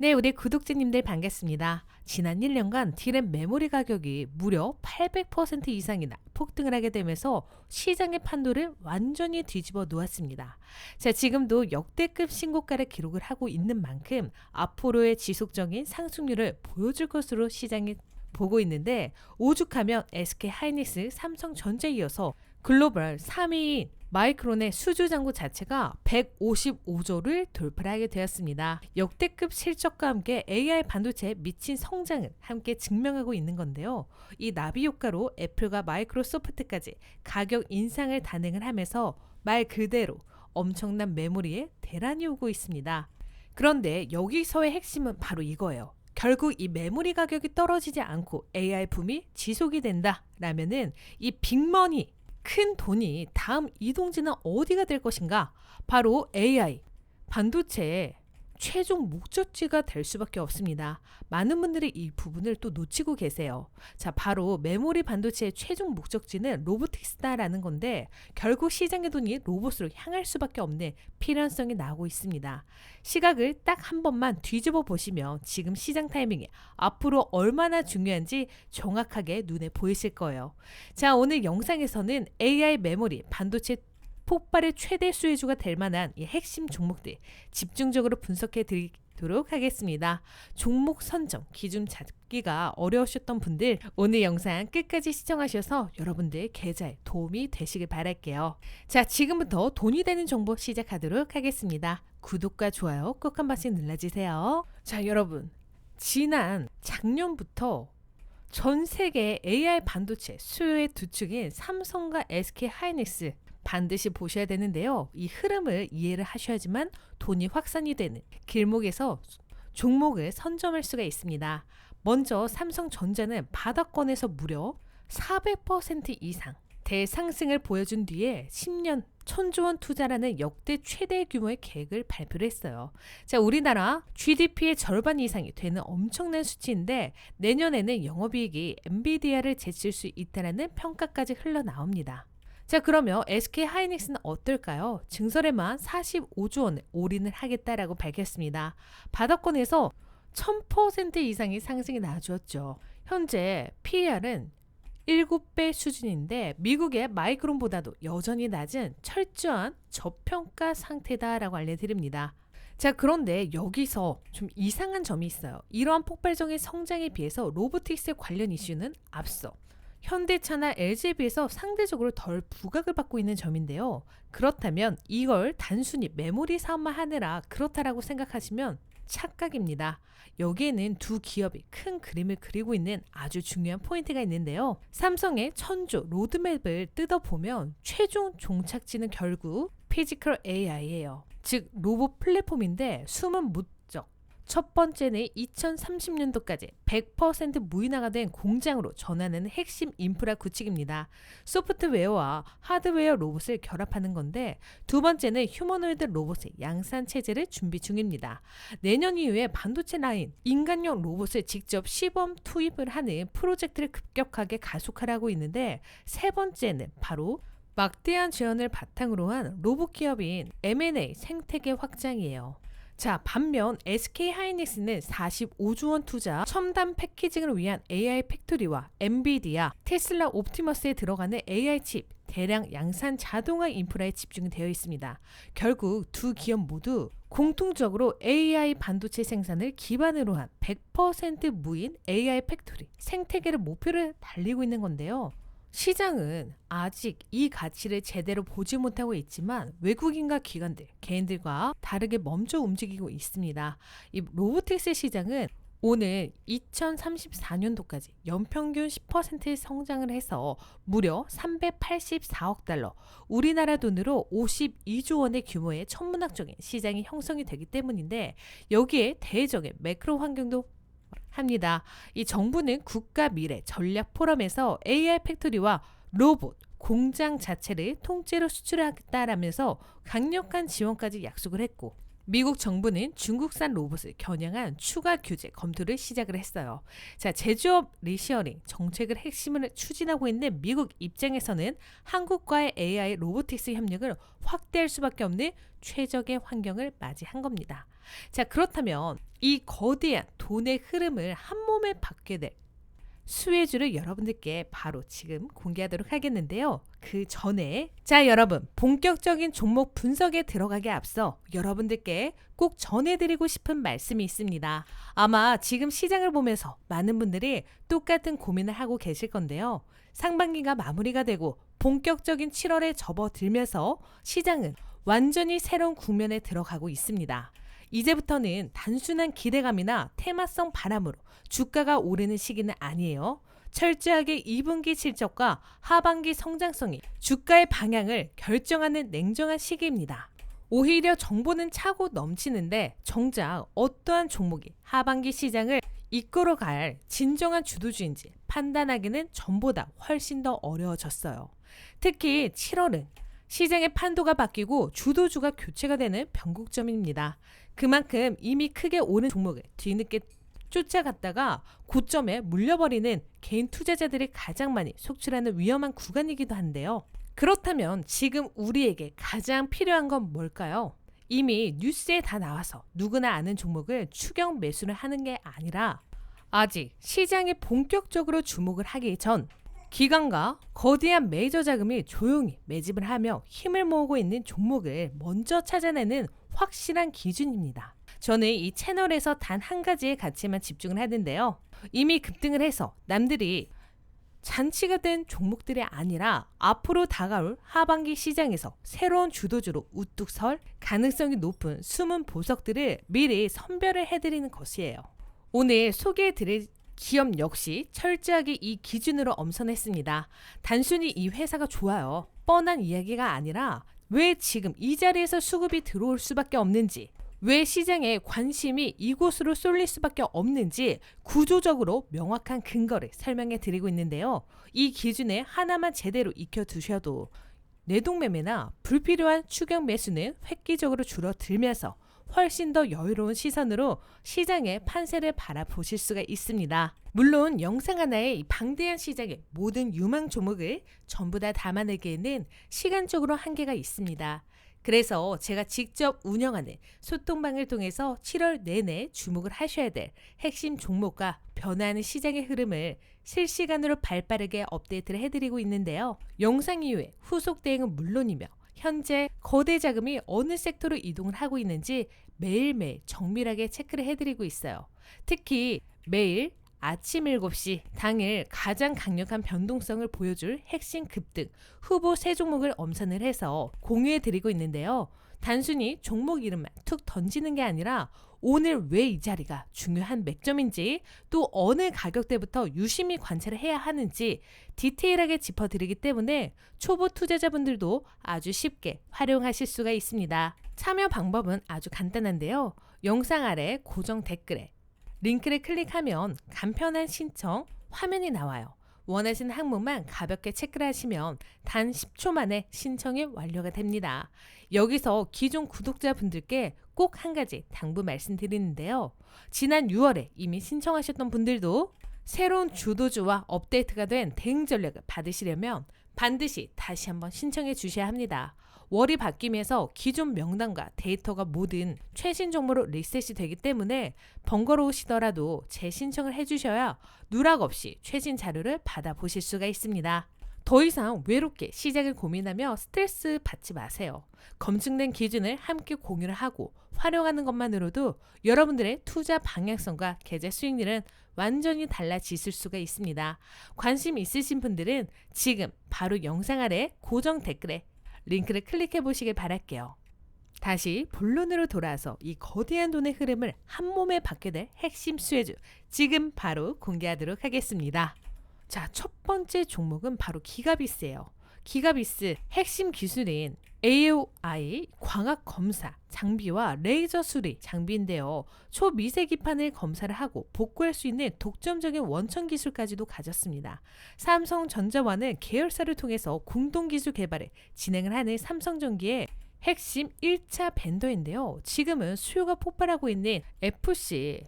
네, 우리 구독자님들 반갑습니다. 지난 1년간 D램 메모리 가격이 무려 800% 이상이나 폭등을 하게 되면서 시장의 판도를 완전히 뒤집어 놓았습니다. 자, 지금도 역대급 신고가를 기록을 하고 있는 만큼 앞으로의 지속적인 상승률을 보여줄 것으로 시장이 보고 있는데, 오죽하면 SK 하이닉스, 삼성전자에 이어서 글로벌 3위인 마이크론의 수주 잔고 자체가 155조를 돌파하게 되었습니다. 역대급 실적과 함께 AI 반도체에 미친 성장을 함께 증명하고 있는 건데요. 이 나비 효과로 애플과 마이크로소프트까지 가격 인상을 단행을 하면서 말 그대로 엄청난 메모리에 대란이 오고 있습니다. 그런데 여기서의 핵심은 바로 이거예요. 결국 이 메모리 가격이 떨어지지 않고 AI 붐이 지속이 된다라면은 이 빅머니, 큰 돈이 다음 이동지는 어디가 될 것인가? 바로 AI, 반도체의 최종 목적지가 될 수밖에 없습니다. 많은 분들이 이 부분을 또 놓치고 계세요. 자, 바로 메모리 반도체의 최종 목적지는 로보틱스다라는 건데, 결국 시장의 돈이 로봇으로 향할 수밖에 없는 필연성이 나오고 있습니다. 시각을 딱 한 번만 뒤집어 보시면 지금 시장 타이밍이 앞으로 얼마나 중요한지 정확하게 눈에 보이실 거예요. 자, 오늘 영상에서는 AI 메모리 반도체 폭발의 최대 수혜주가 될 만한 이 핵심 종목들 집중적으로 분석해 드리도록 하겠습니다. 종목 선정, 기준 잡기가 어려우셨던 분들 오늘 영상 끝까지 시청하셔서 여러분들 계좌에 도움이 되시길 바랄게요. 자, 지금부터 돈이 되는 정보 시작하도록 하겠습니다. 구독과 좋아요 꼭 한 번씩 눌러주세요. 자, 여러분, 작년부터 전 세계 AI 반도체 수요의 두 축인 삼성과 SK 하이닉스 반드시 보셔야 되는데요. 이 흐름을 이해를 하셔야지만 돈이 확산이 되는 길목에서 종목을 선점할 수가 있습니다. 먼저 삼성전자는 바닥권에서 무려 400% 이상 대상승을 보여준 뒤에 10년 1000조 원 투자라는 역대 최대 규모의 계획을 발표를 했어요. 자, 우리나라 GDP의 절반 이상이 되는 엄청난 수치인데, 내년에는 영업이익이 엔비디아를 제칠 수 있다는 평가까지 흘러나옵니다. 자, 그러면 SK 하이닉스는 어떨까요? 증설에만 45조 원을 올인을 하겠다라고 밝혔습니다. 바닥권에서 1000% 이상의 상승이 나와주었죠. 현재 PER은 7배 수준인데 미국의 마이크론보다도 여전히 낮은 철저한 저평가 상태다라고 알려드립니다. 자, 그런데 여기서 좀 이상한 점이 있어요. 이러한 폭발적인 성장에 비해서 로보틱스 관련 이슈는 앞서 현대차나 LG에 비해서 상대적으로 덜 부각을 받고 있는 점인데요. 그렇다면 이걸 단순히 메모리 사업만 하느라 그렇다라고 생각하시면 착각입니다. 여기에는 두 기업이 큰 그림을 그리고 있는 아주 중요한 포인트가 있는데요. 삼성의 1000조 로드맵을 뜯어보면 최종 종착지는 결국 피지컬 AI예요. 즉 로봇 플랫폼인데 숨은 무적. 첫 번째는 2030년도까지 100% 무인화가 된 공장으로 전환하는 핵심 인프라 구축입니다. 소프트웨어와 하드웨어 로봇을 결합하는 건데, 두 번째는 휴머노이드 로봇의 양산 체제를 준비 중입니다. 내년 이후에 반도체 라인, 인간용 로봇을 직접 시범 투입을 하는 프로젝트를 급격하게 가속화하고 있는데, 세 번째는 바로 막대한 재원을 바탕으로 한 로봇 기업인 M&A 생태계 확장이에요. 자, 반면 SK 하이닉스는 45조 원 투자 첨단 패키징을 위한 AI 팩토리와 엔비디아, 테슬라 옵티머스에 들어가는 AI 칩 대량 양산 자동화 인프라에 집중이 되어 있습니다. 결국 두 기업 모두 공통적으로 AI 반도체 생산을 기반으로 한 100% 무인 AI 팩토리 생태계를 목표를 달리고 있는 건데요. 시장은 아직 이 가치를 제대로 보지 못하고 있지만 외국인과 기관들, 개인들과 다르게 멈춰 움직이고 있습니다. 이 로보틱스 시장은 오늘 2034년도까지 연평균 10% 성장을 해서 무려 384억 달러, 우리나라 돈으로 52조 원의 규모의 천문학적인 시장이 형성이 되기 때문인데, 여기에 대외적인 매크로 환경도 합니다. 이 정부는 국가 미래 전략 포럼에서 AI 팩토리와 로봇 공장 자체를 통째로 수출하겠다라면서 강력한 지원까지 약속을 했고, 미국 정부는 중국산 로봇을 겨냥한 추가 규제 검토를 시작을 했어요. 자, 제조업 리시어링 정책을 핵심을 추진하고 있는 미국 입장에서는 한국과의 AI 로보틱스 협력을 확대할 수밖에 없는 최적의 환경을 맞이한 겁니다. 자, 그렇다면 이 거대한 돈의 흐름을 한 몸에 받게 될 수혜주를 여러분들께 바로 지금 공개하도록 하겠는데요. 그 전에 자, 여러분, 본격적인 종목 분석에 들어가기 앞서 여러분들께 꼭 전해드리고 싶은 말씀이 있습니다. 아마 지금 시장을 보면서 많은 분들이 똑같은 고민을 하고 계실 건데요. 상반기가 마무리가 되고 본격적인 7월에 접어들면서 시장은 완전히 새로운 국면에 들어가고 있습니다. 이제부터는 단순한 기대감이나 테마성 바람으로 주가가 오르는 시기는 아니에요. 철저하게 2분기 실적과 하반기 성장성이 주가의 방향을 결정하는 냉정한 시기입니다. 오히려 정보는 차고 넘치는데 정작 어떠한 종목이 하반기 시장을 이끌어갈 진정한 주도주인지 판단하기는 전보다 훨씬 더 어려워졌어요. 특히 7월은 시장의 판도가 바뀌고 주도주가 교체가 되는 변곡점입니다. 그만큼 이미 크게 오른 종목을 뒤늦게 쫓아갔다가 고점에 물려버리는 개인 투자자들이 가장 많이 속출하는 위험한 구간이기도 한데요. 그렇다면 지금 우리에게 가장 필요한 건 뭘까요? 이미 뉴스에 다 나와서 누구나 아는 종목을 추격 매수를 하는 게 아니라 아직 시장에 본격적으로 주목을 하기 전 기관과 거대한 메이저 자금이 조용히 매집을 하며 힘을 모으고 있는 종목을 먼저 찾아내는 확실한 기준입니다. 저는 이 채널에서 단 한 가지의 가치만 집중을 하는데요. 이미 급등을 해서 남들이 잔치가 된 종목들이 아니라 앞으로 다가올 하반기 시장에서 새로운 주도주로 우뚝 설 가능성이 높은 숨은 보석들을 미리 선별을 해드리는 것이에요. 오늘 소개해드릴 기업 역시 철저하게 이 기준으로 엄선했습니다. 단순히 이 회사가 좋아요, 뻔한 이야기가 아니라 왜 지금 이 자리에서 수급이 들어올 수밖에 없는지, 왜 시장에 관심이 이곳으로 쏠릴 수밖에 없는지 구조적으로 명확한 근거를 설명해 드리고 있는데요. 이 기준에 하나만 제대로 익혀두셔도 내동매매나 불필요한 추격 매수는 획기적으로 줄어들면서 훨씬 더 여유로운 시선으로 시장의 판세를 바라보실 수가 있습니다. 물론 영상 하나에 이 방대한 시장의 모든 유망 종목을 전부 다 담아내기에는 시간적으로 한계가 있습니다. 그래서 제가 직접 운영하는 소통방을 통해서 7월 내내 주목을 하셔야 될 핵심 종목과 변화하는 시장의 흐름을 실시간으로 발빠르게 업데이트를 해드리고 있는데요. 영상 이후에 후속 대응은 물론이며 현재 거대 자금이 어느 섹터로 이동을 하고 있는지 매일매일 정밀하게 체크를 해드리고 있어요. 특히 매일 아침 7시 당일 가장 강력한 변동성을 보여줄 핵심 급등 후보 3종목을 엄선을 해서 공유해드리고 있는데요. 단순히 종목 이름만 툭 던지는 게 아니라 오늘 왜 이 자리가 중요한 맥점인지, 또 어느 가격대부터 유심히 관찰을 해야 하는지 디테일하게 짚어드리기 때문에 초보 투자자분들도 아주 쉽게 활용하실 수가 있습니다. 참여 방법은 아주 간단한데요. 영상 아래 고정 댓글에 링크를 클릭하면 간편한 신청 화면이 나와요. 원하시는 항목만 가볍게 체크를 하시면 단 10초 만에 신청이 완료가 됩니다. 여기서 기존 구독자분들께 꼭 한 가지 당부 말씀드리는데요. 지난 6월에 이미 신청하셨던 분들도 새로운 주도주와 업데이트가 된 대응 전략을 받으시려면 반드시 다시 한번 신청해 주셔야 합니다. 월이 바뀌면서 기존 명단과 데이터가 모든 최신 정보로 리셋이 되기 때문에 번거로우시더라도 재신청을 해주셔야 누락 없이 최신 자료를 받아보실 수가 있습니다. 더 이상 외롭게 시장을 고민하며 스트레스 받지 마세요. 검증된 기준을 함께 공유를 하고 활용하는 것만으로도 여러분들의 투자 방향성과 계좌 수익률은 완전히 달라지실 수가 있습니다. 관심 있으신 분들은 지금 바로 영상 아래 고정 댓글에 링크를 클릭해 보시길 바랄게요. 다시 본론으로 돌아와서 이 거대한 돈의 흐름을 한 몸에 받게 될 핵심 수혜주 지금 바로 공개하도록 하겠습니다. 자, 첫 번째 종목은 바로 기가비스예요. 기가비스 핵심 기술인 AOI 광학 검사 장비와 레이저 수리 장비인데요. 초미세 기판을 검사를 하고 복구할 수 있는 독점적인 원천 기술까지도 가졌습니다. 삼성전자와는 계열사를 통해서 공동 기술 개발을 진행을 하는 삼성전기의 핵심 1차 벤더인데요. 지금은 수요가 폭발하고 있는 FC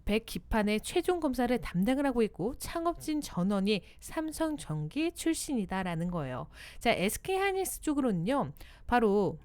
100 기판의 최종 검사를 담당을 하고 있고 창업진 전원이 삼성전기 출신이다라는 거예요. 자, SK하이닉스 쪽으로는요. 바로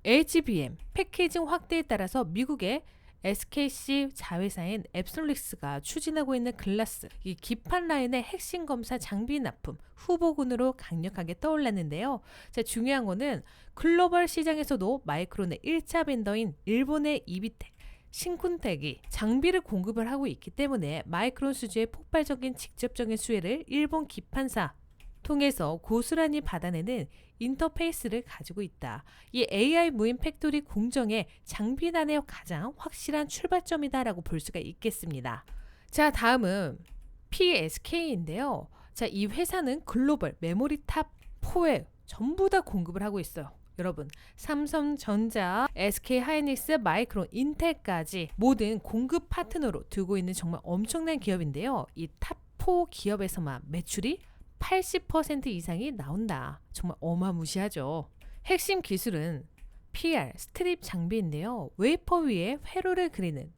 HBM 패키징 확대에 따라서 미국의 SKC 자회사인 앱솔릭스가 추진하고 있는 글라스, 이 기판 라인의 핵심 검사 장비 납품 후보군으로 강력하게 떠올랐는데요. 자, 중요한 거는 글로벌 시장에서도 마이크론의 1차 벤더인 일본의 이비텍, 신콘텍이 장비를 공급을 하고 있기 때문에 마이크론 수주의 폭발적인 직접적인 수혜를 일본 기판사 통해서 고스란히 받아내는 인터페이스를 가지고 있다. 이 AI 무인 팩토리 공정의 장비단의 가장 확실한 출발점이다라고 볼 수가 있겠습니다. 자, 다음은 PSK인데요. 자, 이 회사는 글로벌 메모리 탑 4에 전부 다 공급을 하고 있어요. 여러분, 삼성전자, SK하이닉스, 마이크론, 인텔까지 모든 공급 파트너로 두고 있는 정말 엄청난 기업인데요. 이 탑 4 기업에서만 매출이 80% 이상이 나온다. 정말 어마무시하죠. 핵심 기술은 PR, 스트립 장비인데요. 웨이퍼 위에 회로를 그리는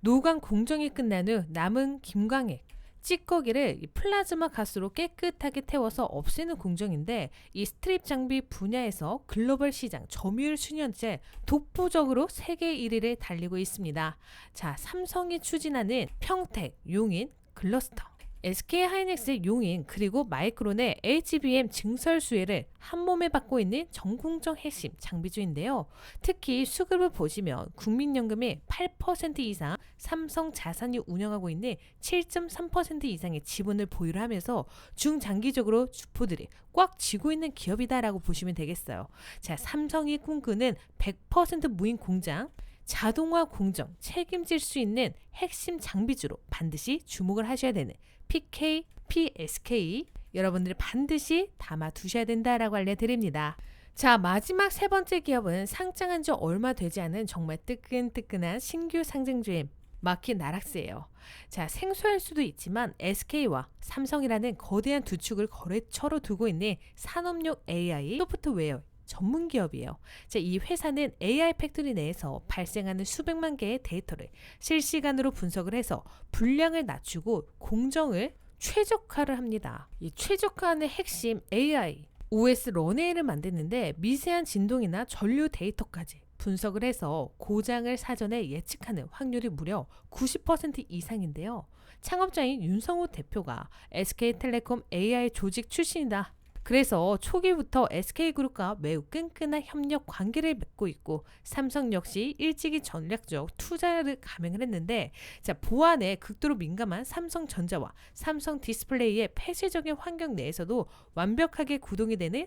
노광 공정이 끝난 후 남은 김광액, 찌꺼기를 플라즈마 가스로 깨끗하게 태워서 없애는 공정인데, 이 스트립 장비 분야에서 글로벌 시장 점유율 수년째 독보적으로 세계 1위를 달리고 있습니다. 자, 삼성이 추진하는 평택, 용인, 글러스터, SK하이닉스의 용인, 그리고 마이크론의 HBM 증설 수혜를 한 몸에 받고 있는 전공정 핵심 장비주인데요. 특히 수급을 보시면 국민연금의 8% 이상, 삼성 자산이 운영하고 있는 7.3% 이상의 지분을 보유를 하면서 중장기적으로 주포들이 꽉 쥐고 있는 기업이다라고 보시면 되겠어요. 자, 삼성이 꿈꾸는 100% 무인 공장, 자동화 공정 책임질 수 있는 핵심 장비주로 반드시 주목을 하셔야 되는 PK, PSK 여러분들이 반드시 담아 두셔야 된다라고 알려드립니다. 자, 마지막 세 번째 기업은 상장한 지 얼마 되지 않은 정말 뜨끈뜨끈한 신규 상장주인 마키 나락스예요. 자, 생소할 수도 있지만 SK와 삼성이라는 거대한 두 축을 거래처로 두고 있는 산업용 AI 소프트웨어 전문 기업이에요. 자, 이 회사는 AI 팩토리 내에서 발생하는 수백만 개의 데이터를 실시간으로 분석을 해서 분량을 낮추고 공정을 최적화를 합니다. 이 최적화하는 핵심 AI OS 런웨이를 만드는데 미세한 진동이나 전류 데이터까지 분석을 해서 고장을 사전에 예측하는 확률이 무려 90% 이상인데요. 창업자인 윤성호 대표가 SK텔레콤 AI 조직 출신이다. 그래서 초기부터 SK그룹과 매우 끈끈한 협력 관계를 맺고 있고, 삼성 역시 일찍이 전략적 투자를 감행을 했는데, 자, 보안에 극도로 민감한 삼성전자와 삼성 디스플레이의 폐쇄적인 환경 내에서도 완벽하게 구동이 되는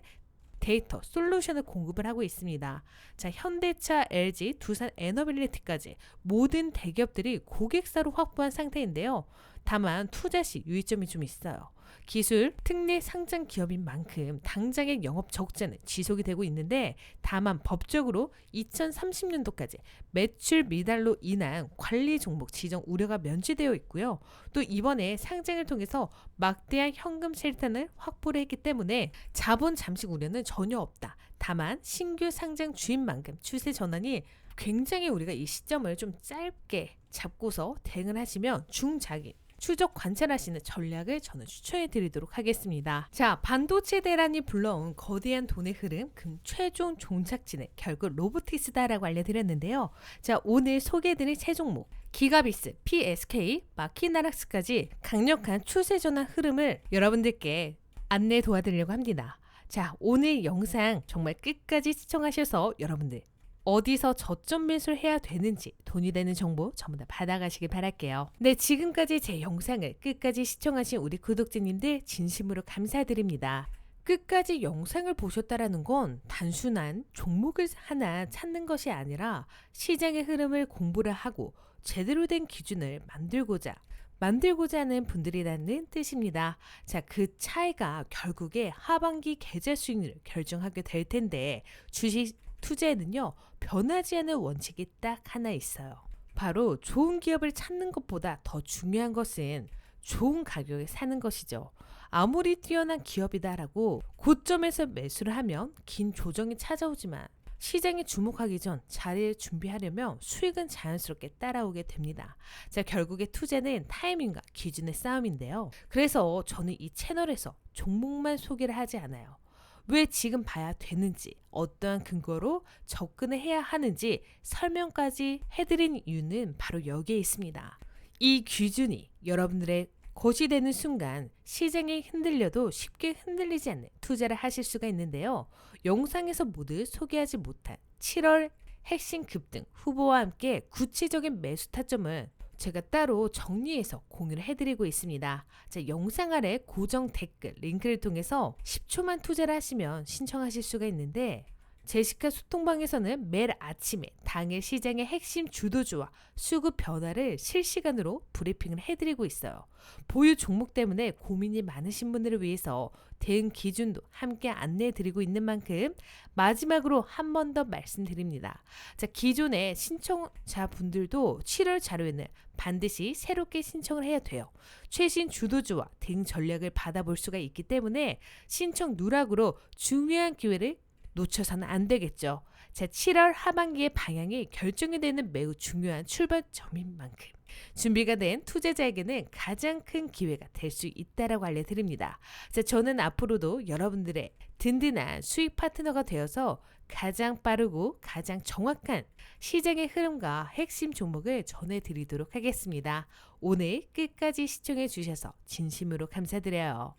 데이터 솔루션을 공급을 하고 있습니다. 자, 현대차, LG, 두산 에너빌리티까지 모든 대기업들이 고객사로 확보한 상태인데요. 다만 투자 시 유의점이 좀 있어요. 기술 특례 상장 기업인 만큼 당장의 영업 적자는 지속이 되고 있는데, 다만 법적으로 2030년도까지 매출 미달로 인한 관리 종목 지정 우려가 면제되어 있고요. 또 이번에 상장을 통해서 막대한 현금 실탄을 확보를 했기 때문에 자본 잠식 우려는 전혀 없다. 다만 신규 상장 주인만큼 추세 전환이 굉장히, 우리가 이 시점을 좀 짧게 잡고서 대응을 하시면 중장기 추적 관찰하시는 전략을 저는 추천해 드리도록 하겠습니다. 자, 반도체 대란이 불러온 거대한 돈의 흐름, 그 최종 종착지는 결국 로보틱스다라고 알려드렸는데요. 자, 오늘 소개해드릴 세 종목 기가비스, PSK, 마키나락스까지 강력한 추세 전환 흐름을 여러분들께 안내 도와드리려고 합니다. 자, 오늘 영상 정말 끝까지 시청하셔서 여러분들 어디서 저점 매수를 해야 되는지 돈이 되는 정보 전부 다 받아가시길 바랄게요. 네, 지금까지 제 영상을 끝까지 시청하신 우리 구독자님들 진심으로 감사드립니다. 끝까지 영상을 보셨다라는 건 단순한 종목을 하나 찾는 것이 아니라 시장의 흐름을 공부를 하고 제대로 된 기준을 만들고자 하는 분들이라는 뜻입니다. 자, 그 차이가 결국에 하반기 계좌 수익률을 결정하게 될 텐데, 주식 투자에는요, 변하지 않는 원칙이 딱 하나 있어요. 바로 좋은 기업을 찾는 것보다 더 중요한 것은 좋은 가격에 사는 것이죠. 아무리 뛰어난 기업이다라고 고점에서 매수를 하면 긴 조정이 찾아오지만 시장에 주목하기 전 자리를 준비하려면 수익은 자연스럽게 따라오게 됩니다. 자, 결국에 투자는 타이밍과 기준의 싸움인데요. 그래서 저는 이 채널에서 종목만 소개를 하지 않아요. 왜 지금 봐야 되는지, 어떠한 근거로 접근을 해야 하는지 설명까지 해드린 이유는 바로 여기에 있습니다. 이 기준이 여러분들의 것이 되는 순간 시장이 흔들려도 쉽게 흔들리지 않는 투자를 하실 수가 있는데요. 영상에서 모두 소개하지 못한 7월 핵심 급등 후보와 함께 구체적인 매수 타점을 제가 따로 정리해서 공유를 해드리고 있습니다. 자, 영상 아래 고정 댓글 링크를 통해서 10초만 투자를 하시면 신청하실 수가 있는데 제시카 소통방에서는 매일 아침에 당일 시장의 핵심 주도주와 수급 변화를 실시간으로 브리핑을 해드리고 있어요. 보유 종목 때문에 고민이 많으신 분들을 위해서 대응 기준도 함께 안내해드리고 있는 만큼 마지막으로 한 번 더 말씀드립니다. 자, 기존의 신청자분들도 7월 자료에는 반드시 새롭게 신청을 해야 돼요. 최신 주도주와 대응 전략을 받아볼 수가 있기 때문에 신청 누락으로 중요한 기회를 놓쳐서는 안 되겠죠. 자, 7월 하반기의 방향이 결정이 되는 매우 중요한 출발점인 만큼 준비가 된 투자자에게는 가장 큰 기회가 될 수 있다라고 알려드립니다. 자, 저는 앞으로도 여러분들의 든든한 수익 파트너가 되어서 가장 빠르고 가장 정확한 시장의 흐름과 핵심 종목을 전해드리도록 하겠습니다. 오늘 끝까지 시청해 주셔서 진심으로 감사드려요.